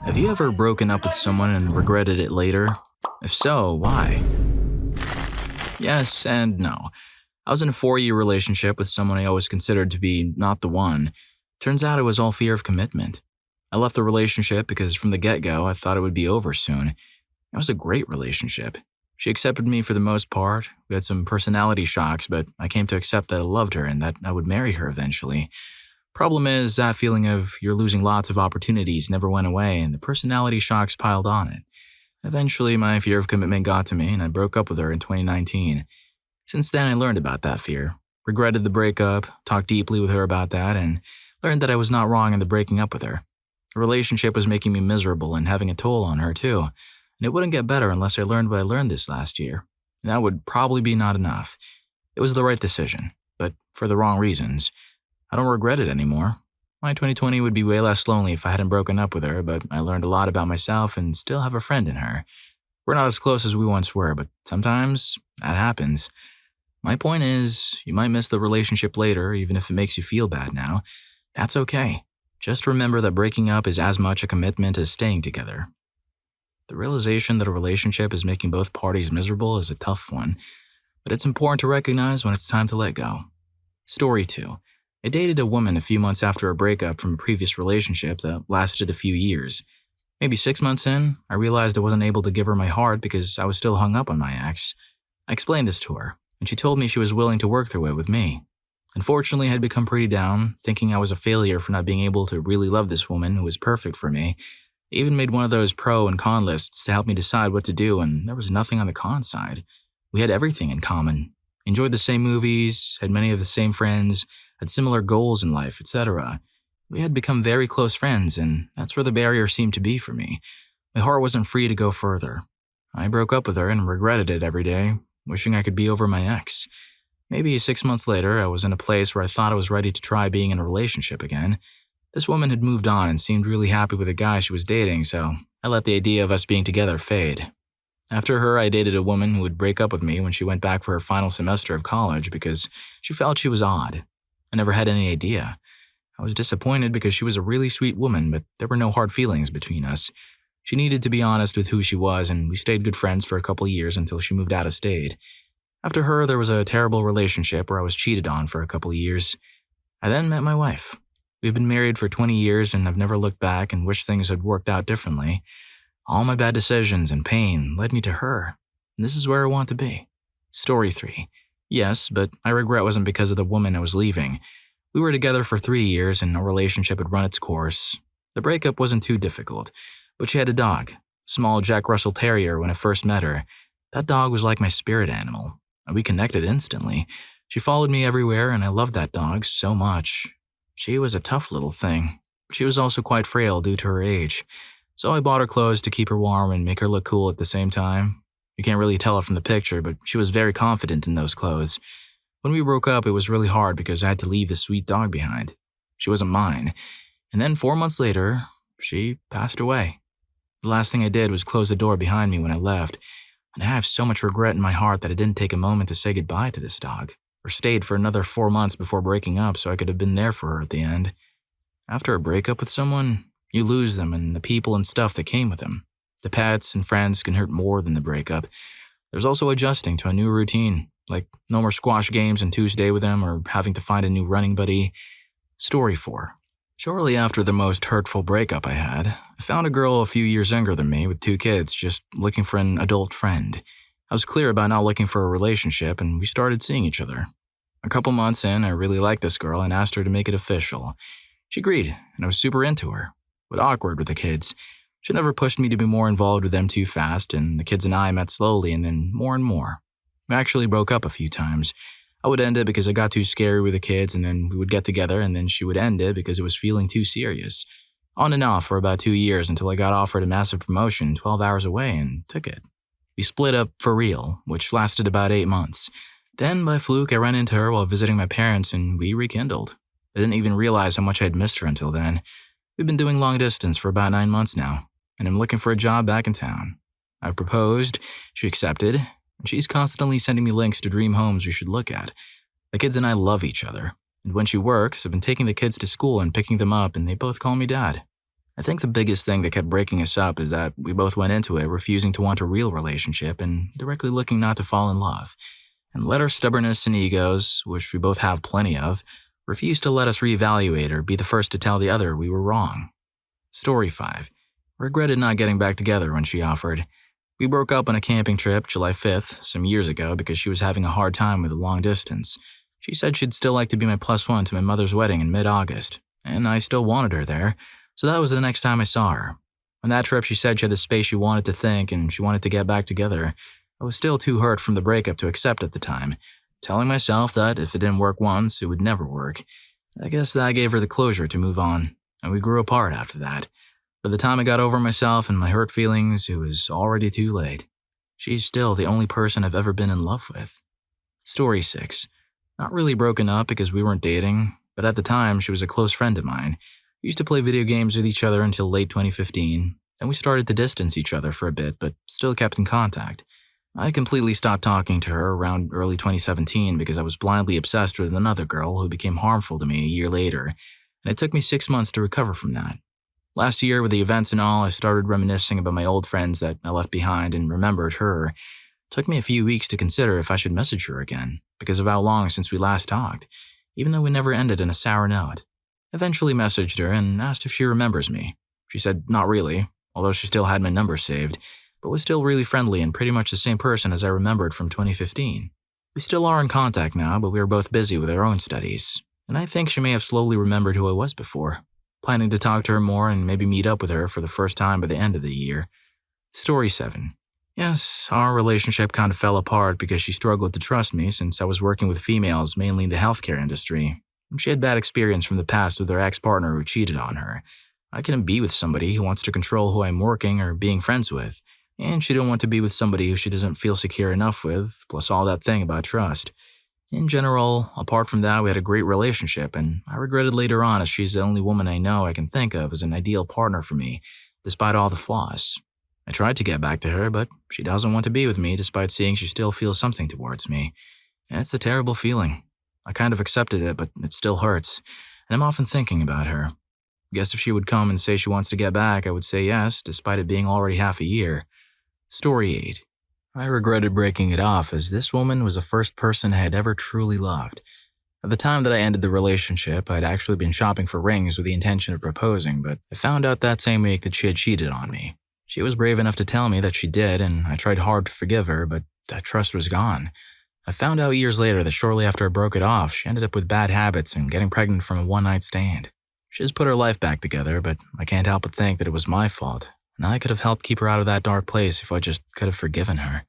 Have you ever broken up with someone and regretted it later? If so, why? Yes and no. I was in a 4-year relationship with someone I always considered to be not the one. Turns out it was all fear of commitment. I left the relationship because from the get-go I thought it would be over soon. It was a great relationship. She accepted me for the most part. We had some personality shocks, but I came to accept that I loved her and that I would marry her eventually. Problem is, that feeling of you're losing lots of opportunities never went away, and the personality shocks piled on it. Eventually, my fear of commitment got to me, and I broke up with her in 2019. Since then, I learned about that fear, regretted the breakup, talked deeply with her about that, and learned that I was not wrong in the breaking up with her. The relationship was making me miserable and having a toll on her, too, and it wouldn't get better unless I learned what I learned this last year, and that would probably be not enough. It was the right decision, but for the wrong reasons. I don't regret it anymore. My 2020 would be way less lonely if I hadn't broken up with her, but I learned a lot about myself and still have a friend in her. We're not as close as we once were, but sometimes that happens. My point is, you might miss the relationship later, even if it makes you feel bad now. That's okay. Just remember that breaking up is as much a commitment as staying together. The realization that a relationship is making both parties miserable is a tough one, but it's important to recognize when it's time to let go. Story 2. I dated a woman a few months after a breakup from a previous relationship that lasted a few years. Maybe 6 months in, I realized I wasn't able to give her my heart because I was still hung up on my ex. I explained this to her, and she told me she was willing to work through it with me. Unfortunately, I had become pretty down, thinking I was a failure for not being able to really love this woman who was perfect for me. I even made one of those pro and con lists to help me decide what to do, and there was nothing on the con side. We had everything in common. Enjoyed the same movies, had many of the same friends, had similar goals in life, etc. We had become very close friends, and that's where the barrier seemed to be for me. My heart wasn't free to go further. I broke up with her and regretted it every day, wishing I could be over my ex. Maybe 6 months later, I was in a place where I thought I was ready to try being in a relationship again. This woman had moved on and seemed really happy with the guy she was dating, so I let the idea of us being together fade. After her, I dated a woman who would break up with me when she went back for her final semester of college because she felt she was odd. I never had any idea. I was disappointed because she was a really sweet woman, but there were no hard feelings between us. She needed to be honest with who she was, and we stayed good friends for a couple years until she moved out of state. After her, there was a terrible relationship where I was cheated on for a couple years. I then met my wife. We've been married for 20 years, and I've never looked back and wished things had worked out differently. All my bad decisions and pain led me to her, and this is where I want to be. Story 3. Yes, but my regret wasn't because of the woman I was leaving. We were together for 3 years and our relationship had run its course. The breakup wasn't too difficult, but she had a dog, a small Jack Russell Terrier when I first met her. That dog was like my spirit animal, and we connected instantly. She followed me everywhere and I loved that dog so much. She was a tough little thing. She was also quite frail due to her age, so I bought her clothes to keep her warm and make her look cool at the same time. You can't really tell it from the picture, but she was very confident in those clothes. When we broke up, it was really hard because I had to leave the sweet dog behind. She wasn't mine. And then 4 months later, she passed away. The last thing I did was close the door behind me when I left, and I have so much regret in my heart that I didn't take a moment to say goodbye to this dog, or stayed for another 4 months before breaking up so I could have been there for her at the end. After a breakup with someone, you lose them and the people and stuff that came with them. The pets and friends can hurt more than the breakup. There's also adjusting to a new routine, like no more squash games on Tuesday with them or having to find a new running buddy. Story 4. Shortly after the most hurtful breakup I had, I found a girl a few years younger than me with 2 kids, just looking for an adult friend. I was clear about not looking for a relationship, and we started seeing each other. A couple months in, I really liked this girl and asked her to make it official. She agreed, and I was super into her, but awkward with the kids. She never pushed me to be more involved with them too fast, and the kids and I met slowly and then more and more. We actually broke up a few times. I would end it because I got too scary with the kids, and then we would get together, and then she would end it because it was feeling too serious. On and off for about 2 years until I got offered a massive promotion 12 hours away and took it. We split up for real, which lasted about 8 months. Then, by fluke, I ran into her while visiting my parents, and we rekindled. I didn't even realize how much I had missed her until then. We've been doing long distance for about 9 months now, and I'm looking for a job back in town. I proposed, she accepted, and she's constantly sending me links to dream homes we should look at. The kids and I love each other, and when she works, I've been taking the kids to school and picking them up, and they both call me Dad. I think the biggest thing that kept breaking us up is that we both went into it refusing to want a real relationship and directly looking not to fall in love, and let our stubbornness and egos, which we both have plenty of, refuse to let us reevaluate or be the first to tell the other we were wrong. Story 5. Regretted not getting back together when she offered. We broke up on a camping trip July 5th, some years ago, because she was having a hard time with the long distance. She said she'd still like to be my plus one to my mother's wedding in mid-August, and I still wanted her there, so that was the next time I saw her. On that trip, she said she had the space she wanted to think and she wanted to get back together. I was still too hurt from the breakup to accept at the time, telling myself that if it didn't work once, it would never work. I guess that gave her the closure to move on, and we grew apart after that. By the time I got over myself and my hurt feelings, it was already too late. She's still the only person I've ever been in love with. Story 6. Not really broken up because we weren't dating, but at the time, she was a close friend of mine. We used to play video games with each other until late 2015, then we started to distance each other for a bit, but still kept in contact. I completely stopped talking to her around early 2017 because I was blindly obsessed with another girl who became harmful to me a year later, and it took me 6 months to recover from that. Last year, with the events and all, I started reminiscing about my old friends that I left behind and remembered her. It took me a few weeks to consider if I should message her again, because of how long since we last talked, even though we never ended in a sour note. Eventually messaged her and asked if she remembers me. She said not really, although she still had my number saved, but was still really friendly and pretty much the same person as I remembered from 2015. We still are in contact now, but we are both busy with our own studies, and I think she may have slowly remembered who I was before. Planning to talk to her more and maybe meet up with her for the first time by the end of the year. Story 7. Yes, our relationship kind of fell apart because she struggled to trust me since I was working with females mainly in the healthcare industry. She had bad experience from the past with her ex-partner who cheated on her. I couldn't be with somebody who wants to control who I'm working or being friends with, and she didn't want to be with somebody who she doesn't feel secure enough with, plus all that thing about trust. In general, apart from that, we had a great relationship, and I regretted later on as she's the only woman I know I can think of as an ideal partner for me, despite all the flaws. I tried to get back to her, but she doesn't want to be with me despite seeing she still feels something towards me. And it's a terrible feeling. I kind of accepted it, but it still hurts, and I'm often thinking about her. Guess if she would come and say she wants to get back, I would say yes, despite it being already half a year. Story 8. I regretted breaking it off as this woman was the first person I had ever truly loved. At the time that I ended the relationship, I'd actually been shopping for rings with the intention of proposing, but I found out that same week that she had cheated on me. She was brave enough to tell me that she did, and I tried hard to forgive her, but that trust was gone. I found out years later that shortly after I broke it off, she ended up with bad habits and getting pregnant from a one-night stand. She has put her life back together, but I can't help but think that it was my fault, and I could have helped keep her out of that dark place if I just could have forgiven her.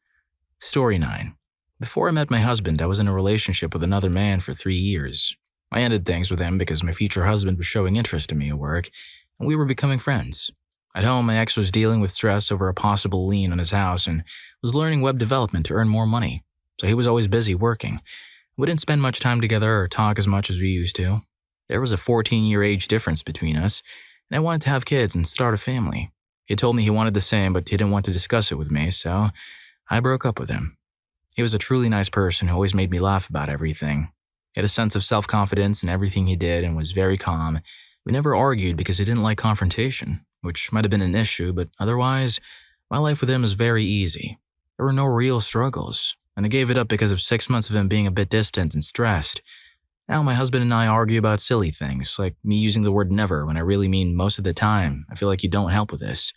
Story 9. Before I met my husband, I was in a relationship with another man for 3 years. I ended things with him because my future husband was showing interest in me at work, and we were becoming friends. At home, my ex was dealing with stress over a possible lien on his house and was learning web development to earn more money, so he was always busy working. We didn't spend much time together or talk as much as we used to. There was a 14-year age difference between us, and I wanted to have kids and start a family. He told me he wanted the same, but he didn't want to discuss it with me, so I broke up with him. He was a truly nice person who always made me laugh about everything. He had a sense of self-confidence in everything he did and was very calm. We never argued because he didn't like confrontation, which might have been an issue, but otherwise, my life with him was very easy. There were no real struggles, and I gave it up because of 6 months of him being a bit distant and stressed. Now my husband and I argue about silly things, like me using the word never when I really mean most of the time. I feel like you don't help with this.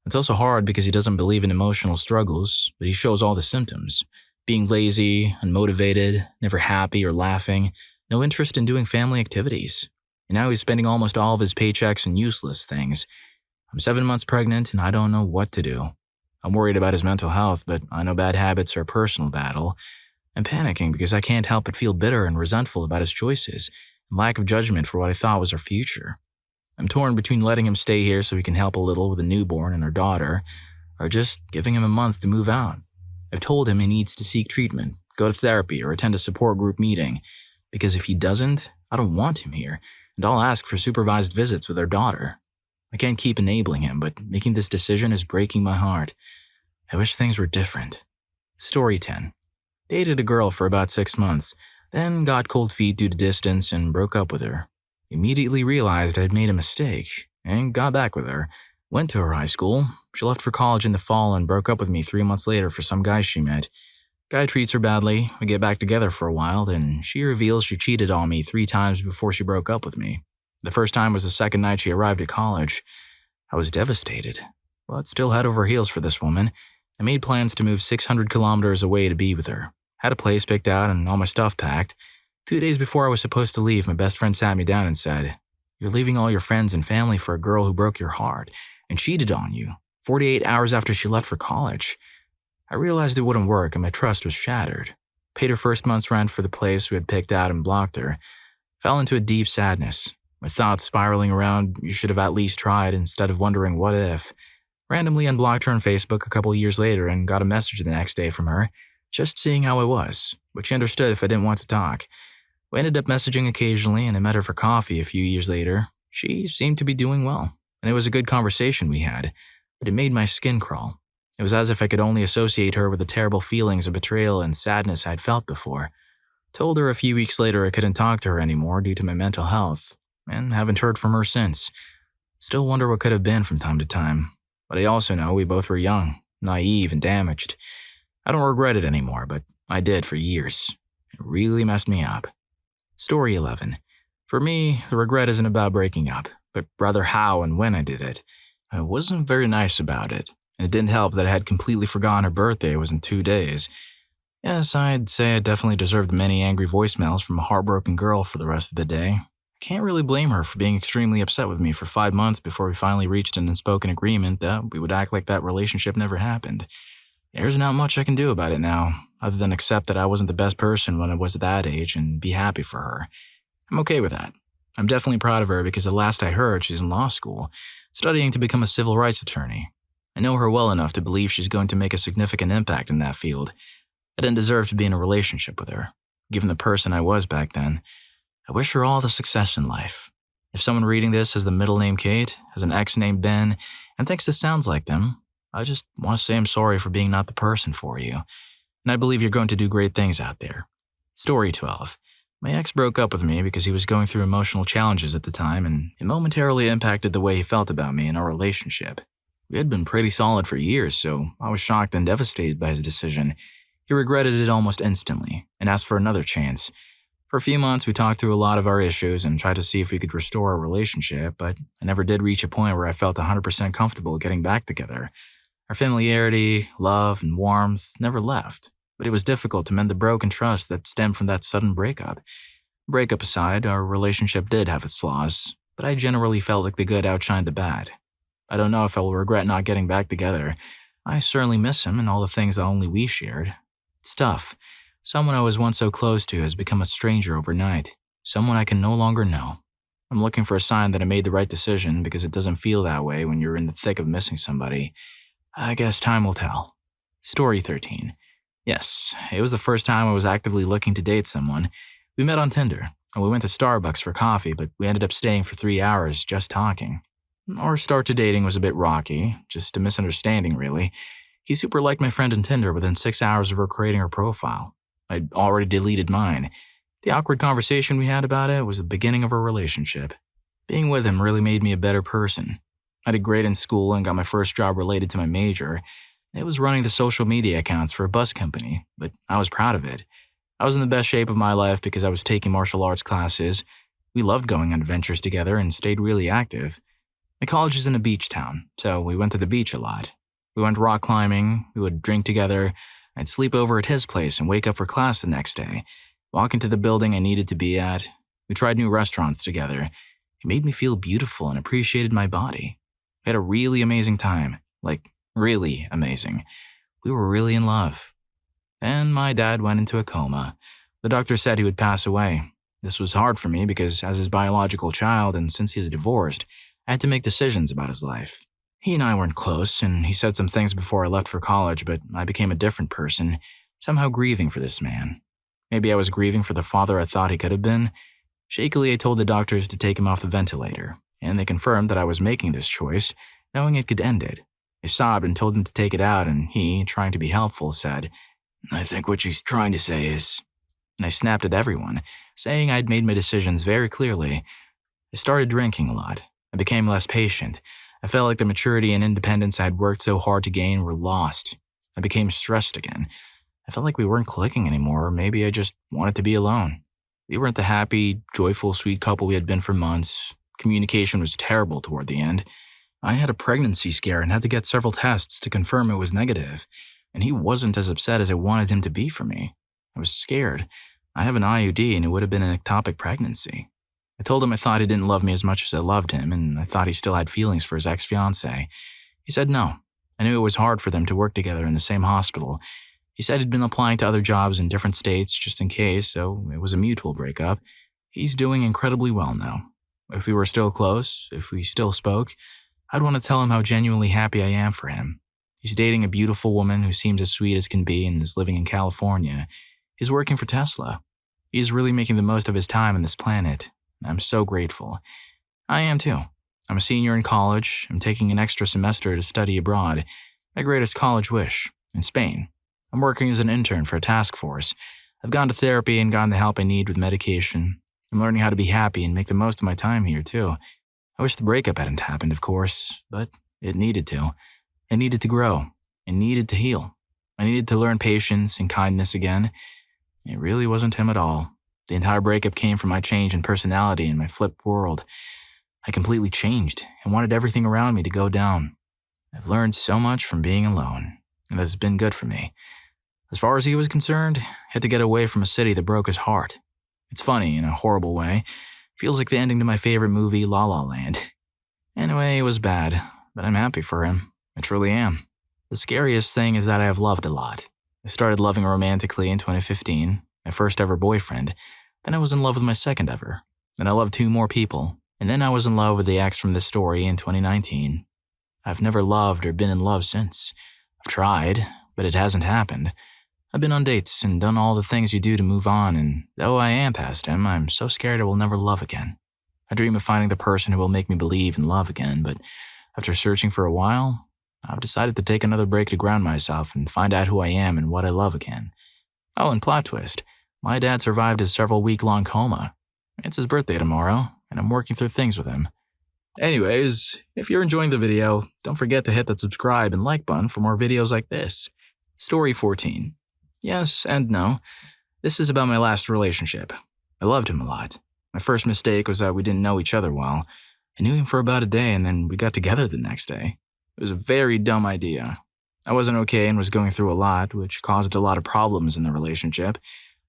It's also hard because he doesn't believe in emotional struggles, but he shows all the symptoms. Being lazy, unmotivated, never happy or laughing, no interest in doing family activities. And now he's spending almost all of his paychecks on useless things. I'm 7 months pregnant and I don't know what to do. I'm worried about his mental health, but I know bad habits are a personal battle. I'm panicking because I can't help but feel bitter and resentful about his choices and lack of judgment for what I thought was our future. I'm torn between letting him stay here so he can help a little with a newborn and our daughter, or just giving him a month to move out. I've told him he needs to seek treatment, go to therapy, or attend a support group meeting, because if he doesn't, I don't want him here, and I'll ask for supervised visits with our daughter. I can't keep enabling him, but making this decision is breaking my heart. I wish things were different. Story 10. Dated a girl for about 6 months, then got cold feet due to distance and broke up with her. Immediately realized I had made a mistake. and got back with her. Went to her high school. She left for college in the fall and broke up with me 3 months later for some guy she met. Guy treats her badly. We get back together for a while, then she reveals she cheated on me 3 times before she broke up with me. The first time was the second night she arrived at college. I was devastated, but still head over heels for this woman. I made plans to move 600 kilometers away to be with her. Had a place picked out and all my stuff packed. 2 days before I was supposed to leave, my best friend sat me down and said, "You're leaving all your friends and family for a girl who broke your heart and cheated on you 48 hours after she left for college." I realized it wouldn't work and my trust was shattered. Paid her first month's rent for the place we had picked out and blocked her. Fell into a deep sadness. My thoughts spiraling around, you should have at least tried instead of wondering what if. Randomly unblocked her on Facebook a couple years later and got a message the next day from her, just seeing how I was, but she understood if I didn't want to talk. We ended up messaging occasionally and I met her for coffee a few years later. She seemed to be doing well, and it was a good conversation we had, but it made my skin crawl. It was as if I could only associate her with the terrible feelings of betrayal and sadness I'd felt before. Told her a few weeks later I couldn't talk to her anymore due to my mental health, and haven't heard from her since. Still wonder what could have been from time to time, but I also know we both were young, naive, and damaged. I don't regret it anymore, but I did for years. It really messed me up. Story 11. For me, the regret isn't about breaking up, but rather how and when I did it. I wasn't very nice about it, and it didn't help that I had completely forgotten her birthday was in 2 days. Yes, I'd say I definitely deserved many angry voicemails from a heartbroken girl for the rest of the day. I can't really blame her for being extremely upset with me for 5 months before we finally reached an unspoken agreement that we would act like that relationship never happened. There's not much I can do about it now, other than accept that I wasn't the best person when I was at that age and be happy for her. I'm okay with that. I'm definitely proud of her because the last I heard, she's in law school, studying to become a civil rights attorney. I know her well enough to believe she's going to make a significant impact in that field. I didn't deserve to be in a relationship with her, given the person I was back then. I wish her all the success in life. If someone reading this has the middle name Kate, has an ex named Ben, and thinks this sounds like them, I just want to say I'm sorry for being not the person for you, and I believe you're going to do great things out there. Story 12. My ex broke up with me because he was going through emotional challenges at the time, and it momentarily impacted the way he felt about me and our relationship. We had been pretty solid for years, so I was shocked and devastated by his decision. He regretted it almost instantly and asked for another chance. For a few months, we talked through a lot of our issues and tried to see if we could restore our relationship, but I never did reach a point where I felt 100% comfortable getting back together. Our familiarity, love, and warmth never left, but it was difficult to mend the broken trust that stemmed from that sudden breakup. Breakup aside, our relationship did have its flaws, but I generally felt like the good outshined the bad. I don't know if I will regret not getting back together. I certainly miss him and all the things that only we shared. It's tough. Someone I was once so close to has become a stranger overnight. Someone I can no longer know. I'm looking for a sign that I made the right decision because it doesn't feel that way when you're in the thick of missing somebody. I guess time will tell. Story 13. Yes, it was the first time I was actively looking to date someone. We met on Tinder, and we went to Starbucks for coffee, but we ended up staying for 3 hours just talking. Our start to dating was a bit rocky, just a misunderstanding really. He super liked my friend on Tinder within 6 hours of her creating her profile. I'd already deleted mine. The awkward conversation we had about it was the beginning of our relationship. Being with him really made me a better person. I did great in school and got my first job related to my major. It was running the social media accounts for a bus company, but I was proud of it. I was in the best shape of my life because I was taking martial arts classes. We loved going on adventures together and stayed really active. My college is in a beach town, so we went to the beach a lot. We went rock climbing, we would drink together, I'd sleep over at his place and wake up for class the next day, walk into the building I needed to be at. We tried new restaurants together. It made me feel beautiful and appreciated my body. We had a really amazing time, like really amazing. We were really in love. Then my dad went into a coma. The doctor said he would pass away. This was hard for me because as his biological child and since he's divorced, I had to make decisions about his life. He and I weren't close, and he said some things before I left for college, but I became a different person, somehow grieving for this man. Maybe I was grieving for the father I thought he could have been. Shakily, I told the doctors to take him off the ventilator, and they confirmed that I was making this choice, knowing it could end it. I sobbed and told him to take it out, and he, trying to be helpful, said, "I think what she's trying to say is..." And I snapped at everyone, saying I'd made my decisions very clearly. I started drinking a lot. I became less patient. I felt like the maturity and independence I had worked so hard to gain were lost. I became stressed again. I felt like we weren't clicking anymore, or maybe I just wanted to be alone. We weren't the happy, joyful, sweet couple we had been for months. Communication was terrible toward the end. I had a pregnancy scare and had to get several tests to confirm it was negative, and he wasn't as upset as I wanted him to be for me. I was scared. I have an IUD and it would have been an ectopic pregnancy. I told him I thought he didn't love me as much as I loved him, and I thought he still had feelings for his ex-fiancée. He said no. I knew it was hard for them to work together in the same hospital. He said he'd been applying to other jobs in different states just in case, so it was a mutual breakup. He's doing incredibly well now. If we were still close, if we still spoke, I'd want to tell him how genuinely happy I am for him. He's dating a beautiful woman who seems as sweet as can be and is living in California. He's working for Tesla. He's really making the most of his time on this planet. I'm so grateful. I am too. I'm a senior in college. I'm taking an extra semester to study abroad. My greatest college wish, in Spain. I'm working as an intern for a task force. I've gone to therapy and gotten the help I need with medication. I'm learning how to be happy and make the most of my time here too. I wish the breakup hadn't happened, of course, but it needed to. I needed to grow. I needed to heal. I needed to learn patience and kindness again. It really wasn't him at all. The entire breakup came from my change in personality and my flipped world. I completely changed and wanted everything around me to go down. I've learned so much from being alone, and it's been good for me. As far as he was concerned, he had to get away from a city that broke his heart. It's funny, in a horrible way. Feels like the ending to my favorite movie, La La Land. Anyway, it was bad, but I'm happy for him. I truly am. The scariest thing is that I have loved a lot. I started loving romantically in 2015, my first ever boyfriend. Then I was in love with my second ever. Then I loved 2 more people. And then I was in love with the ex from this story in 2019. I've never loved or been in love since. I've tried, but it hasn't happened. I've been on dates and done all the things you do to move on, and though I am past him, I'm so scared I will never love again. I dream of finding the person who will make me believe in love again, but after searching for a while, I've decided to take another break to ground myself and find out who I am and what I love again. Oh, and plot twist. My dad survived his several-week-long coma. It's his birthday tomorrow, and I'm working through things with him. Anyways, if you're enjoying the video, don't forget to hit that subscribe and like button for more videos like this. Story 14. Yes and no. This is about my last relationship. I loved him a lot. My first mistake was that we didn't know each other well. I knew him for about a day and then we got together the next day. It was a very dumb idea. I wasn't okay and was going through a lot, which caused a lot of problems in the relationship.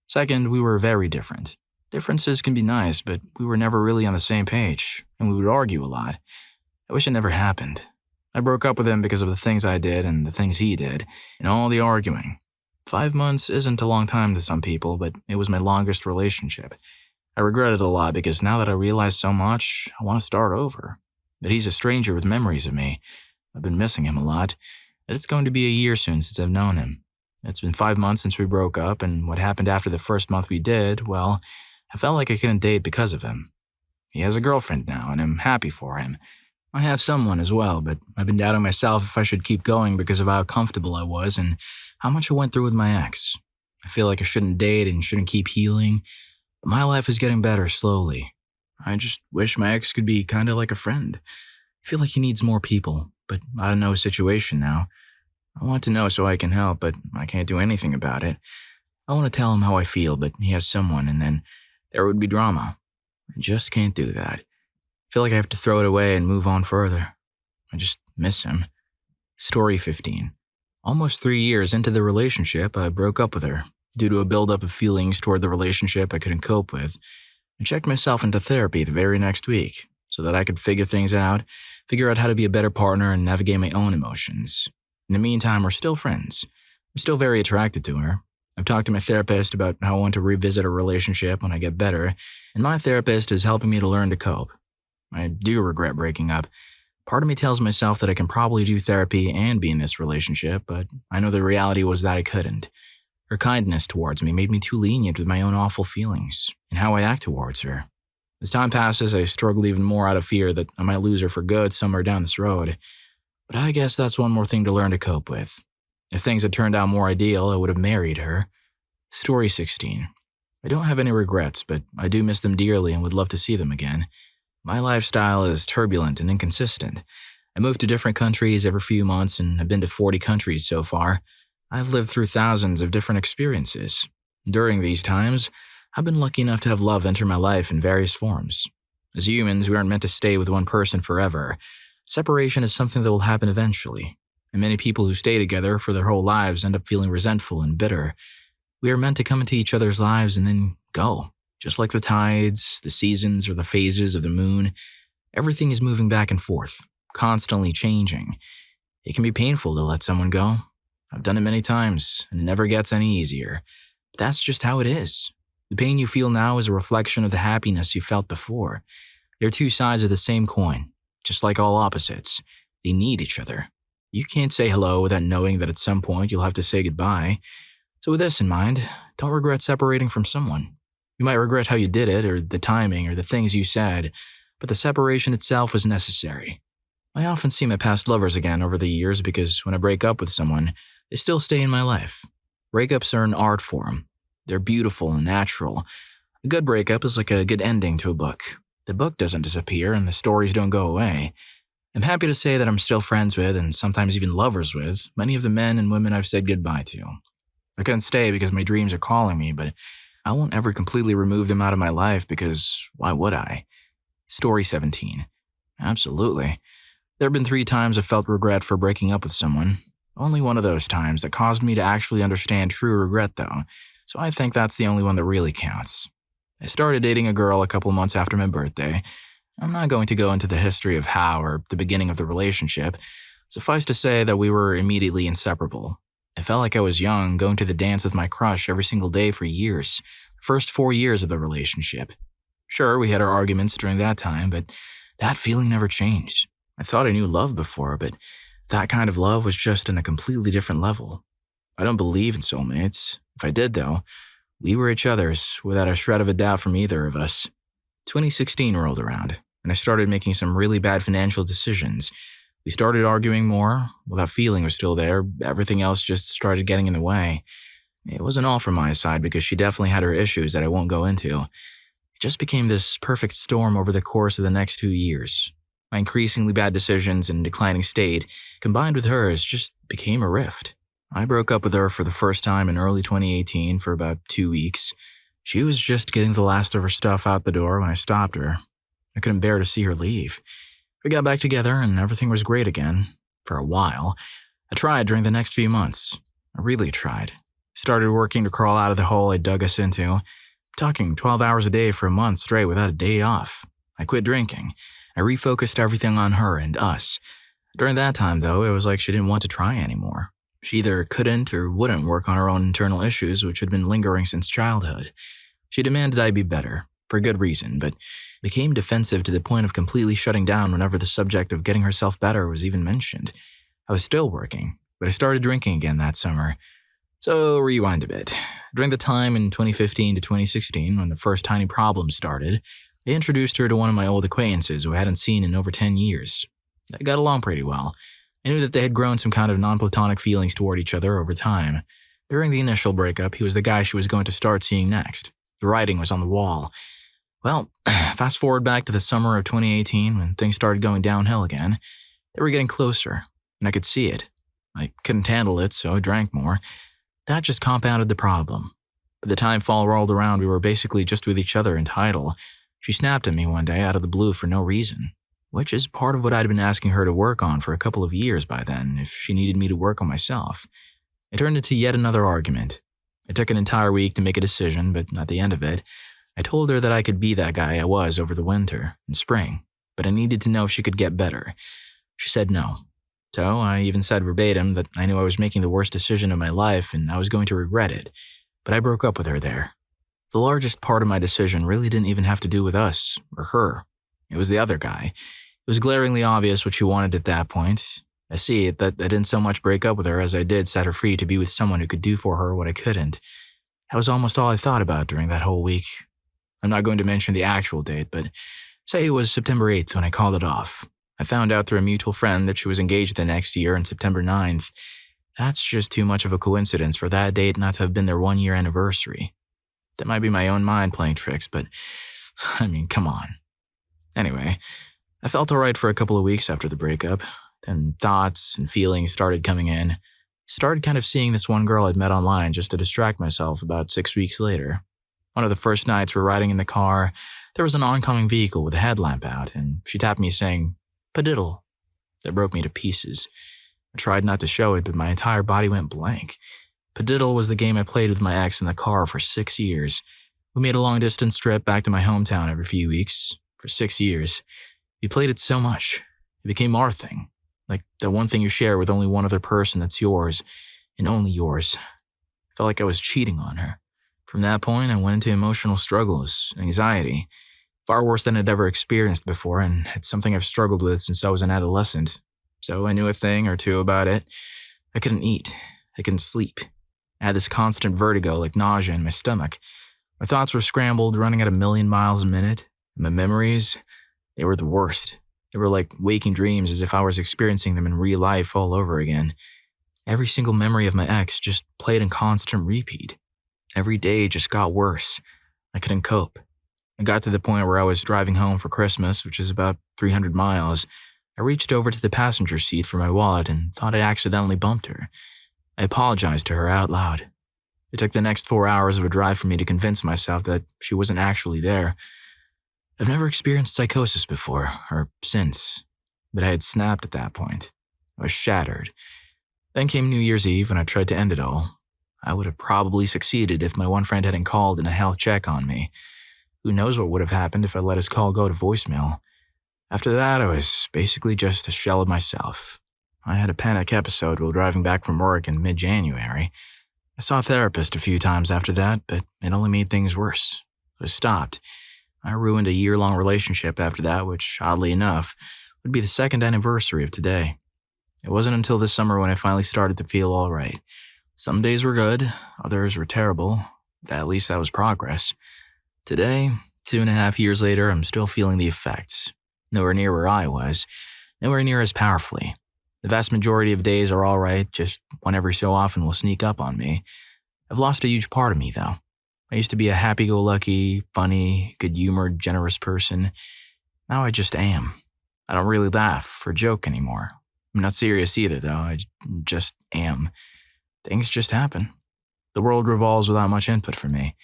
Second, we were very different. Differences can be nice, but we were never really on the same page, and we would argue a lot. I wish it never happened. I broke up with him because of the things I did and the things he did, and all the arguing. 5 months isn't a long time to some people, but it was my longest relationship. I regret it a lot because now that I realize so much, I want to start over. But he's a stranger with memories of me. I've been missing him a lot, and it's going to be a year soon since I've known him. It's been 5 months since we broke up, and what happened after the first month we did, well, I felt like I couldn't date because of him. He has a girlfriend now, and I'm happy for him. I have someone as well, but I've been doubting myself if I should keep going because of how comfortable I was and how much I went through with my ex. I feel like I shouldn't date and shouldn't keep healing, but my life is getting better slowly. I just wish my ex could be kind of like a friend. I feel like he needs more people, but I don't know his situation now. I want to know so I can help, but I can't do anything about it. I want to tell him how I feel, but he has someone, and then there would be drama. I just can't do that. I feel like I have to throw it away and move on further. I just miss him. Story 15. Almost 3 years into the relationship, I broke up with her. Due to a buildup of feelings toward the relationship I couldn't cope with, I checked myself into therapy the very next week so that I could figure out how to be a better partner and navigate my own emotions. In the meantime, we're still friends. I'm still very attracted to her. I've talked to my therapist about how I want to revisit a relationship when I get better, and my therapist is helping me to learn to cope. I do regret breaking up. Part of me tells myself that I can probably do therapy and be in this relationship, but I know the reality was that I couldn't. Her kindness towards me made me too lenient with my own awful feelings and how I act towards her. As time passes, I struggle even more out of fear that I might lose her for good somewhere down this road. But I guess that's one more thing to learn to cope with. If things had turned out more ideal, I would have married her. Story 16. I don't have any regrets, but I do miss them dearly and would love to see them again. My lifestyle is turbulent and inconsistent. I move to different countries every few months and have been to 40 countries so far. I've lived through thousands of different experiences. During these times, I've been lucky enough to have love enter my life in various forms. As humans, we aren't meant to stay with one person forever. Separation is something that will happen eventually, and many people who stay together for their whole lives end up feeling resentful and bitter. We are meant to come into each other's lives and then go. Just like the tides, the seasons, or the phases of the moon, everything is moving back and forth, constantly changing. It can be painful to let someone go. I've done it many times, and it never gets any easier. But that's just how it is. The pain you feel now is a reflection of the happiness you felt before. They're two sides of the same coin, just like all opposites. They need each other. You can't say hello without knowing that at some point you'll have to say goodbye. So with this in mind, don't regret separating from someone. You might regret how you did it, or the timing, or the things you said, but the separation itself was necessary. I often see my past lovers again over the years because when I break up with someone, they still stay in my life. Breakups are an art form. They're beautiful and natural. A good breakup is like a good ending to a book. The book doesn't disappear and the stories don't go away. I'm happy to say that I'm still friends with, and sometimes even lovers with, many of the men and women I've said goodbye to. I couldn't stay because my dreams are calling me, but I won't ever completely remove them out of my life because why would I? Story 17. Absolutely. There have been 3 times I've felt regret for breaking up with someone. Only one of those times that caused me to actually understand true regret, though, so I think that's the only one that really counts. I started dating a girl a couple months after my birthday. I'm not going to go into the history of how or the beginning of the relationship. Suffice to say that we were immediately inseparable. I felt like I was young, going to the dance with my crush every single day for years, the first 4 years of the relationship. Sure, we had our arguments during that time, but that feeling never changed. I thought I knew love before, but that kind of love was just in a completely different level. I don't believe in soulmates. If I did, though, we were each other's, without a shred of a doubt from either of us. 2016 rolled around, and I started making some really bad financial decisions. We started arguing more. While that feeling was still there, everything else just started getting in the way. It wasn't all from my side because she definitely had her issues that I won't go into. It just became this perfect storm over the course of the next 2 years. My increasingly bad decisions and declining state, combined with hers, just became a rift. I broke up with her for the first time in early 2018 for about 2 weeks. She was just getting the last of her stuff out the door when I stopped her. I couldn't bear to see her leave. We got back together and everything was great again. For a while. I tried during the next few months. I really tried. Started working to crawl out of the hole I dug us into. Talking 12 hours a day for a month straight without a day off. I quit drinking. I refocused everything on her and us. During that time, though, it was like she didn't want to try anymore. She either couldn't or wouldn't work on her own internal issues, which had been lingering since childhood. She demanded I be better, for good reason, but became defensive to the point of completely shutting down whenever the subject of getting herself better was even mentioned. I was still working, but I started drinking again that summer. So, rewind a bit. During the time in 2015 to 2016, when the first tiny problems started, I introduced her to one of my old acquaintances who I hadn't seen in over 10 years. They got along pretty well. I knew that they had grown some kind of non-platonic feelings toward each other over time. During the initial breakup, he was the guy she was going to start seeing next. The writing was on the wall. Well, fast forward back to the summer of 2018 when things started going downhill again. They were getting closer, and I could see it. I couldn't handle it, so I drank more. That just compounded the problem. By the time fall rolled around, we were basically just with each other and idle. She snapped at me one day out of the blue for no reason, which is part of what I'd been asking her to work on for a couple of years by then, if she needed me to work on myself. It turned into yet another argument. It took an entire week to make a decision, but at the end of it, I told her that I could be that guy I was over the winter and spring, but I needed to know if she could get better. She said no. So I even said verbatim that I knew I was making the worst decision of my life and I was going to regret it, but I broke up with her there. The largest part of my decision really didn't even have to do with us or her. It was the other guy. It was glaringly obvious what she wanted at that point. I see it that I didn't so much break up with her as I did set her free to be with someone who could do for her what I couldn't. That was almost all I thought about during that whole week. I'm not going to mention the actual date, but say it was September 8th when I called it off. I found out through a mutual friend that she was engaged the next year on September 9th. That's just too much of a coincidence for that date not to have been their 1-year anniversary. That might be my own mind playing tricks, but, come on. Anyway, I felt alright for a couple of weeks after the breakup. Then thoughts and feelings started coming in. Started kind of seeing this one girl I'd met online just to distract myself about 6 weeks later. One of the first nights we're riding in the car, there was an oncoming vehicle with a headlamp out, and she tapped me saying, "Padiddle." That broke me to pieces. I tried not to show it, but my entire body went blank. Padiddle was the game I played with my ex in the car for 6 years. We made a long-distance trip back to my hometown every few weeks. For 6 years. We played it so much. It became our thing. Like the one thing you share with only one other person that's yours, and only yours. I felt like I was cheating on her. From that point, I went into emotional struggles, anxiety, far worse than I'd ever experienced before, and it's something I've struggled with since I was an adolescent. So I knew a thing or two about it. I couldn't eat. I couldn't sleep. I had this constant vertigo, like nausea in my stomach. My thoughts were scrambled, running at 1,000,000 miles a minute. And my memories, they were the worst. They were like waking dreams, as if I was experiencing them in real life all over again. Every single memory of my ex just played in constant repeat. Every day just got worse. I couldn't cope. I got to the point where I was driving home for Christmas, which is about 300 miles. I reached over to the passenger seat for my wallet and thought I accidentally bumped her. I apologized to her out loud. It took the next 4 hours of a drive for me to convince myself that she wasn't actually there. I've never experienced psychosis before, or since, but I had snapped at that point. I was shattered. Then came New Year's Eve and I tried to end it all. I would have probably succeeded if my one friend hadn't called in a health check on me. Who knows what would have happened if I let his call go to voicemail. After that, I was basically just a shell of myself. I had a panic episode while driving back from work in mid-January. I saw a therapist a few times after that, but it only made things worse. So I stopped. I ruined a year-long relationship after that, which, oddly enough, would be the second anniversary of today. It wasn't until this summer when I finally started to feel all right. Some days were good, others were terrible, but at least that was progress. Today, 2.5 years later, I'm still feeling the effects. Nowhere near where I was, nowhere near as powerfully. The vast majority of days are all right, just one every so often will sneak up on me. I've lost a huge part of me, though. I used to be a happy-go-lucky, funny, good-humored, generous person. Now I just am. I don't really laugh or joke anymore. I'm not serious either, though. I just am. Things just happen. The world revolves without much input from me.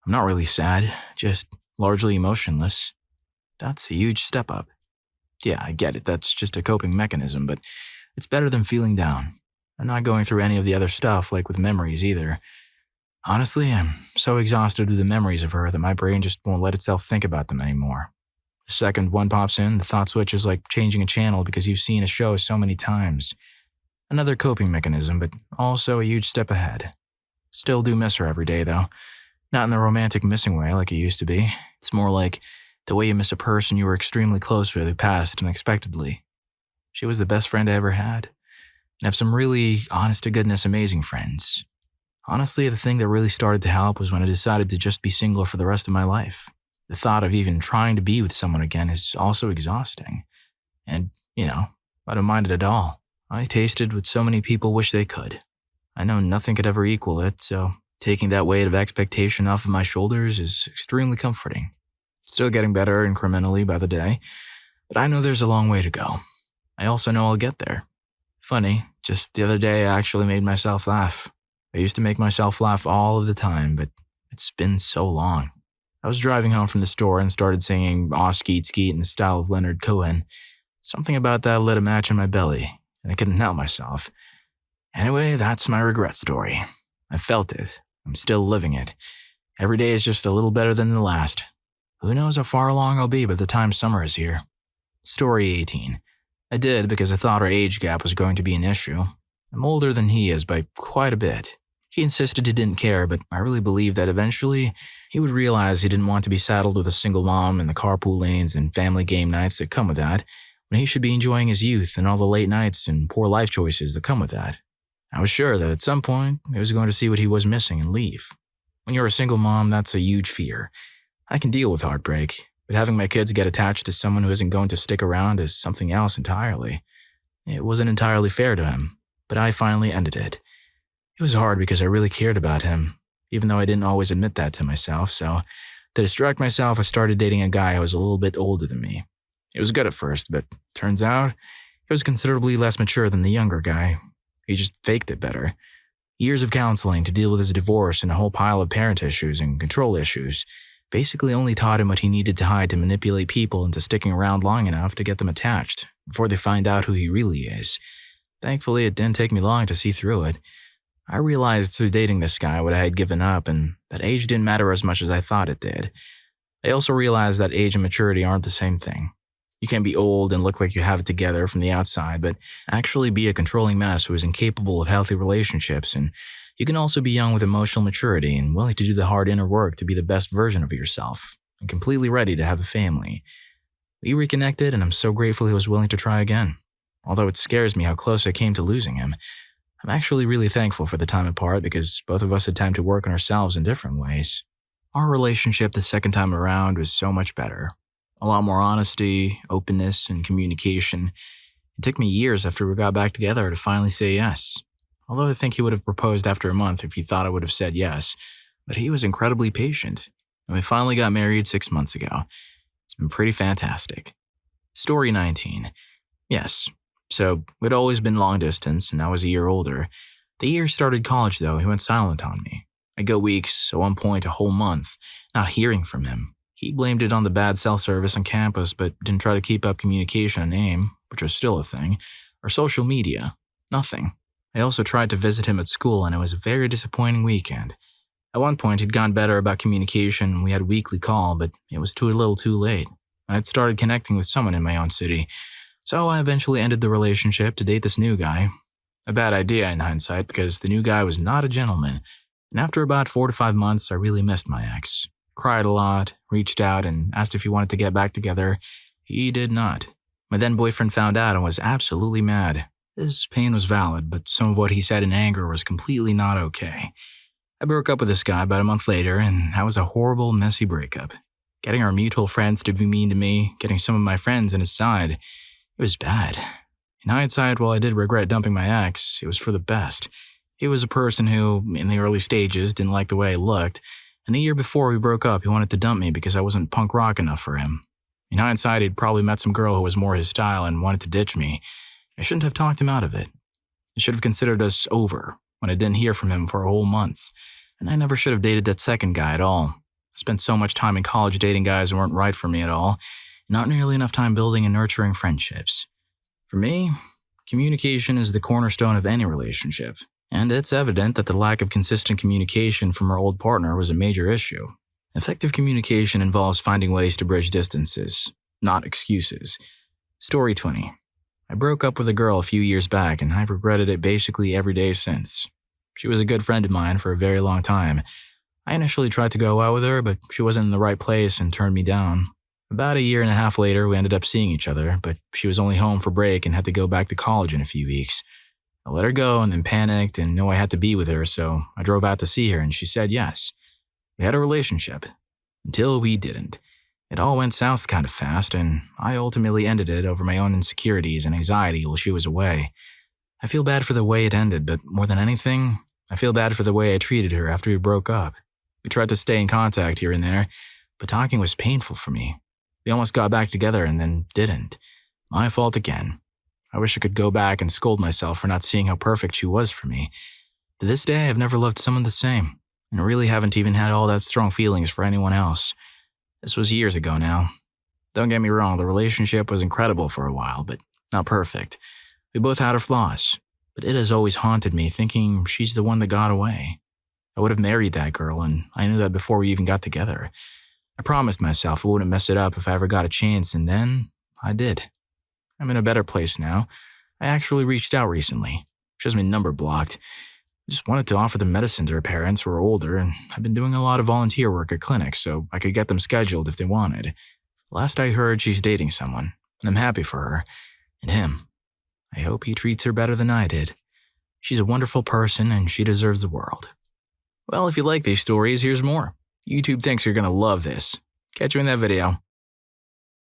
I'm not really sad, just largely emotionless. That's a huge step up. Yeah, I get it. That's just a coping mechanism, but it's better than feeling down. I'm not going through any of the other stuff, like with memories either. Honestly, I'm so exhausted with the memories of her that my brain just won't let itself think about them anymore. The second one pops in, the thought switch is like changing a channel because you've seen a show so many times. Another coping mechanism, but also a huge step ahead. Still do miss her every day, though. Not in the romantic missing way like it used to be. It's more like the way you miss a person you were extremely close with who passed unexpectedly. She was the best friend I ever had. And I have some really, honest-to-goodness, amazing friends. Honestly, the thing that really started to help was when I decided to just be single for the rest of my life. The thought of even trying to be with someone again is also exhausting. And, I don't mind it at all. I tasted what so many people wish they could. I know nothing could ever equal it, so taking that weight of expectation off of my shoulders is extremely comforting. Still getting better incrementally by the day, but I know there's a long way to go. I also know I'll get there. Funny, just the other day I actually made myself laugh. I used to make myself laugh all of the time, but it's been so long. I was driving home from the store and started singing Aw Skeet Skeet in the style of Leonard Cohen. Something about that lit a match in my belly, and I couldn't help myself. Anyway, that's my regret story. I felt it. I'm still living it. Every day is just a little better than the last. Who knows how far along I'll be by the time summer is here. Story 18. I did because I thought our age gap was going to be an issue. I'm older than he is by quite a bit. He insisted he didn't care, but I really believed that eventually he would realize he didn't want to be saddled with a single mom and the carpool lanes and family game nights that come with that, when he should be enjoying his youth and all the late nights and poor life choices that come with that. I was sure that at some point he was going to see what he was missing and leave. When you're a single mom, that's a huge fear. I can deal with heartbreak, but having my kids get attached to someone who isn't going to stick around is something else entirely. It wasn't entirely fair to him, but I finally ended it. It was hard because I really cared about him, even though I didn't always admit that to myself, so to distract myself, I started dating a guy who was a little bit older than me. It was good at first, but turns out he was considerably less mature than the younger guy. He just faked it better. Years of counseling to deal with his divorce and a whole pile of parent issues and control issues basically only taught him what he needed to hide to manipulate people into sticking around long enough to get them attached before they find out who he really is. Thankfully, it didn't take me long to see through it. I realized through dating this guy what I had given up and that age didn't matter as much as I thought it did. I also realized that age and maturity aren't the same thing. You can be old and look like you have it together from the outside, but actually be a controlling mess who is incapable of healthy relationships, and you can also be young with emotional maturity and willing to do the hard inner work to be the best version of yourself, and completely ready to have a family. We reconnected, and I'm so grateful he was willing to try again. Although it scares me how close I came to losing him, I'm actually really thankful for the time apart because both of us had time to work on ourselves in different ways. Our relationship the second time around was so much better. A lot more honesty, openness, and communication. It took me years after we got back together to finally say yes. Although I think he would have proposed after a month if he thought I would have said yes, but he was incredibly patient. And we finally got married 6 months ago. It's been pretty fantastic. Story 19. Yes, so we'd always been long distance, and I was a year older. The year started college, though, he went silent on me. I'd go weeks, at one point a whole month, not hearing from him. He blamed it on the bad cell service on campus, but didn't try to keep up communication on AIM, which was still a thing, or social media. Nothing. I also tried to visit him at school, and it was a very disappointing weekend. At one point, he'd gone better about communication, and we had a weekly call, but it was a little too late. I'd started connecting with someone in my own city, so I eventually ended the relationship to date this new guy. A bad idea in hindsight, because the new guy was not a gentleman, and after about 4 to 5 months, I really missed my ex. Cried a lot, reached out, and asked if he wanted to get back together. He did not. My then boyfriend found out and was absolutely mad. His pain was valid, but some of what he said in anger was completely not okay. I broke up with this guy about a month later, and that was a horrible, messy breakup. Getting our mutual friends to be mean to me, getting some of my friends on his side, it was bad. In hindsight, while I did regret dumping my ex, it was for the best. He was a person who, in the early stages, didn't like the way I looked, and the year before we broke up, he wanted to dump me because I wasn't punk rock enough for him. In hindsight, he'd probably met some girl who was more his style and wanted to ditch me. I shouldn't have talked him out of it. I should have considered us over when I didn't hear from him for a whole month, and I never should have dated that second guy at all. I spent so much time in college dating guys who weren't right for me at all, and not nearly enough time building and nurturing friendships. For me, communication is the cornerstone of any relationship. And it's evident that the lack of consistent communication from our old partner was a major issue. Effective communication involves finding ways to bridge distances, not excuses. Story 20. I broke up with a girl a few years back, and I've regretted it basically every day since. She was a good friend of mine for a very long time. I initially tried to go out with her, but she wasn't in the right place and turned me down. About a year and a half later, we ended up seeing each other, but she was only home for break and had to go back to college in a few weeks. I let her go and then panicked and knew I had to be with her, so I drove out to see her and she said yes. We had a relationship. Until we didn't. It all went south kind of fast, and I ultimately ended it over my own insecurities and anxiety while she was away. I feel bad for the way it ended, but more than anything, I feel bad for the way I treated her after we broke up. We tried to stay in contact here and there, but talking was painful for me. We almost got back together and then didn't. My fault again. I wish I could go back and scold myself for not seeing how perfect she was for me. To this day, I've never loved someone the same, and I really haven't even had all that strong feelings for anyone else. This was years ago now. Don't get me wrong, the relationship was incredible for a while, but not perfect. We both had our flaws, but it has always haunted me thinking she's the one that got away. I would have married that girl, and I knew that before we even got together. I promised myself I wouldn't mess it up if I ever got a chance, and then I did. I'm in a better place now. I actually reached out recently. She has my number blocked. I just wanted to offer them medicine to her parents who are older, and I've been doing a lot of volunteer work at clinics so I could get them scheduled if they wanted. Last I heard, she's dating someone, and I'm happy for her. And him. I hope he treats her better than I did. She's a wonderful person, and she deserves the world. Well, if you like these stories, here's more. YouTube thinks you're going to love this. Catch you in that video.